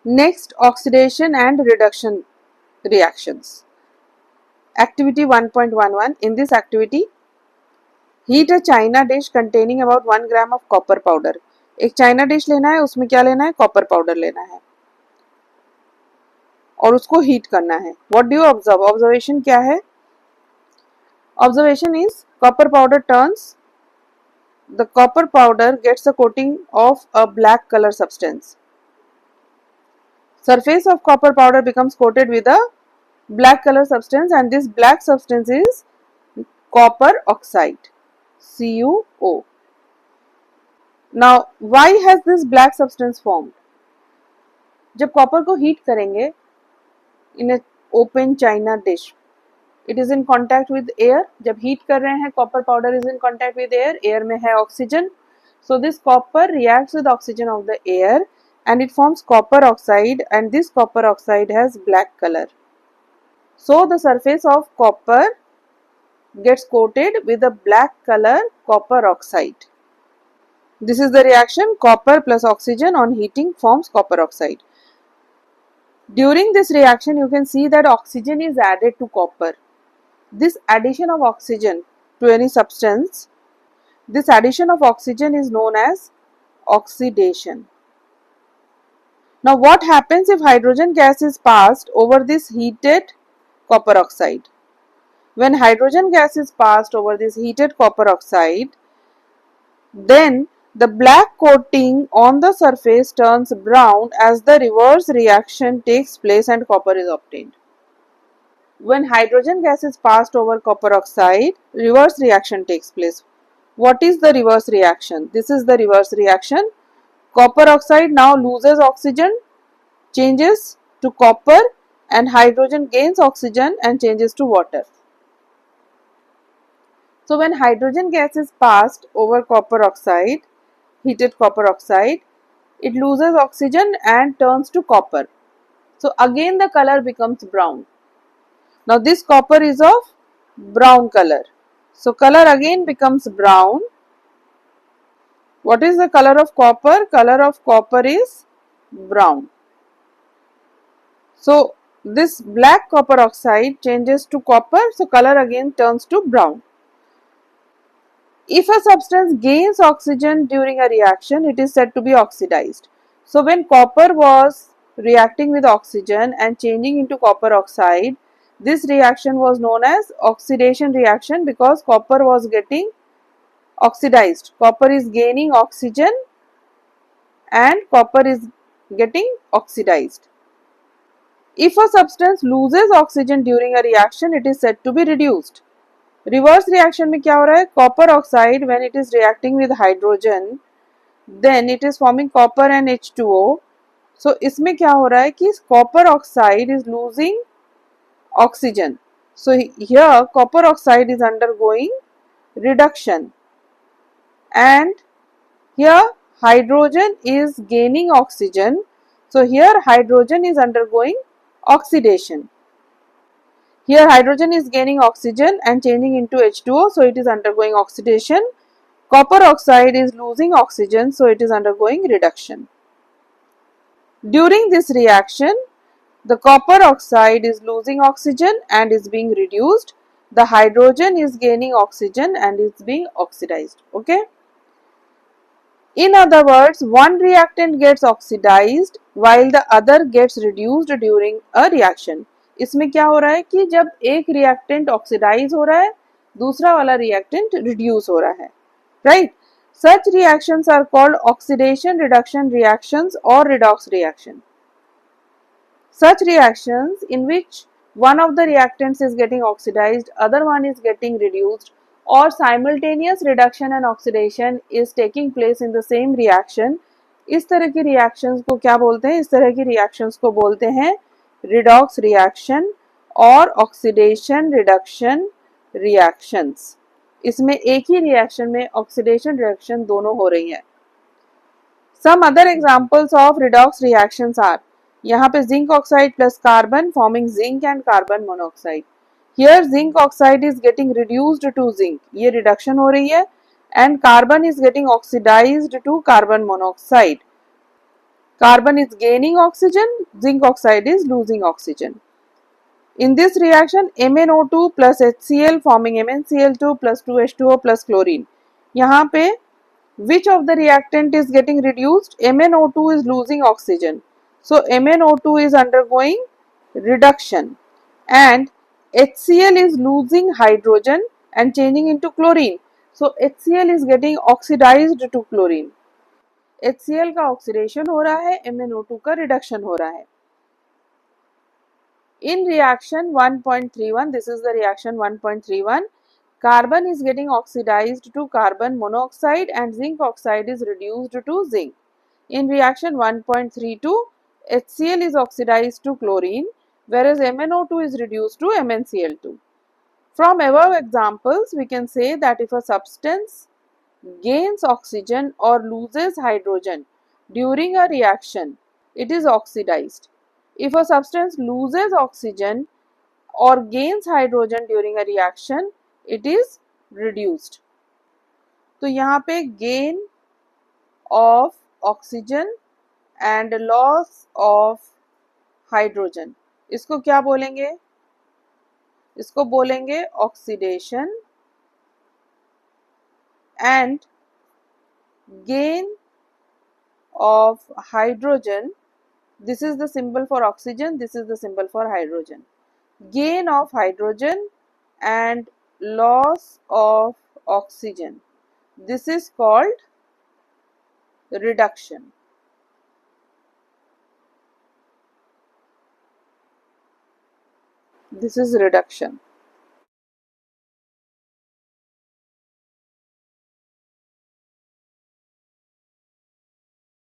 Next, oxidation and reduction reactions. Activity 1.11. In this activity, heat a china dish containing about 1 gram of copper powder. एक China dish लेना है, उसमें क्या लेना है, कॉपर पाउडर लेना है और उसको हीट करना है. What do you observe? Observation क्या है? Observation is copper powder turns, the copper powder gets a coating of a black color substance. Surface of copper powder becomes coated with a black color substance and this black substance is copper oxide, CuO. Now why has this black substance formed? जब copper को heat करेंगे in a open china dish, it is in contact with air. जब heat कर रहे हैं copper powder is in contact with air, air में है oxygen, so this copper reacts with oxygen of the air and it forms copper oxide and this copper oxide has black color. So the surface of copper gets coated with a black color copper oxide. This is the reaction, copper plus oxygen on heating forms copper oxide. During this reaction you can see that oxygen is added to copper. This addition of oxygen to any substance, this addition of oxygen is known as oxidation. Now what happens if hydrogen gas is passed over this heated copper oxide? When hydrogen gas is passed over this heated copper oxide, then the black coating on the surface turns brown as the reverse reaction takes place and copper is obtained. When hydrogen gas is passed over copper oxide, reverse reaction takes place. What is the reverse reaction? This is the reverse reaction. Copper oxide now loses oxygen, changes to copper, and hydrogen gains oxygen and changes to water. So when hydrogen gas is passed over copper oxide, heated copper oxide, it loses oxygen and turns to copper. So again the color becomes brown. Now this copper is of brown color. So color again becomes brown. What is the color of copper? Color of copper is brown. So this black copper oxide changes to copper, so color again turns to brown. If a substance gains oxygen during a reaction, it is said to be oxidized. So when copper was reacting with oxygen and changing into copper oxide, this reaction was known as oxidation reaction because copper was getting oxidized. Copper is gaining oxygen and copper is getting oxidized. If a substance loses oxygen during a reaction, it is said to be reduced. Reverse reaction में क्या हो रहा है? Copper oxide when it is reacting with hydrogen then it is forming copper and H2O. So इसमें क्या हो रहा है कि copper oxide is losing oxygen. So here copper oxide is undergoing reduction and here hydrogen is gaining oxygen. So here hydrogen is undergoing oxidation. Here hydrogen is gaining oxygen and changing into H2O, so it is undergoing oxidation. Copper oxide is losing oxygen, so it is undergoing reduction. During this reaction, the copper oxide is losing oxygen and is being reduced. The hydrogen is gaining oxygen and is being oxidized. Okay. In other words, one reactant gets oxidized while the other gets reduced during a reaction. इसमें क्या हो रहा है कि जब एक reactant oxidise हो रहा है, दूसरा वाला रिएक्टेंट रिड्यूस हो रहा है, right? Such reactions are called oxidation reduction reactions और redox reaction. Such reactions in which one of the reactants is getting oxidized, other one is getting reduced, or simultaneous reduction and oxidation is taking place in the same reaction, इस तरह की reactions को क्या बोलते हैं? इस तरह की reactions को बोलते हैं redox reaction और oxidation reduction reactions. इसमें एक ही reaction में oxidation reaction दोनों हो रही है. Some other examples of redox reactions are, यहाँ पे zinc oxide plus carbon forming zinc and carbon monoxide. Here zinc oxide is getting reduced to zinc, ये reduction हो रही है, and carbon is getting oxidized to carbon monoxide. Carbon is gaining oxygen, zinc oxide is losing oxygen. In this reaction, MnO2 plus HCl forming MnCl2 plus 2H2O plus chlorine. यहाँ पे which of the reactant is getting reduced? MnO2 is losing oxygen. So MnO2 is undergoing reduction and HCl is losing hydrogen and changing into chlorine. So HCl is getting oxidized to chlorine. HCl का oxidation हो रहा है, MnO2 का reduction हो रहा है. In reaction 1.31, this is the reaction 1.31, carbon is getting oxidized to carbon monoxide and zinc oxide is reduced to zinc. In reaction 1.32, HCl is oxidized to chlorine, whereas MnO2 is reduced to MnCl2. From above examples, we can say that if a substance gains oxygen or loses hydrogen during a reaction, it is oxidized. If a substance loses oxygen or gains hydrogen during a reaction, it is reduced. तो यहाँ पे gain of oxygen and loss of hydrogen, इसको क्या बोलेंगे? इसको बोलेंगे oxidation and gain of hydrogen. This is the symbol for oxygen, this is the symbol for hydrogen. Gain of hydrogen and loss of oxygen, this is called reduction. This is reduction.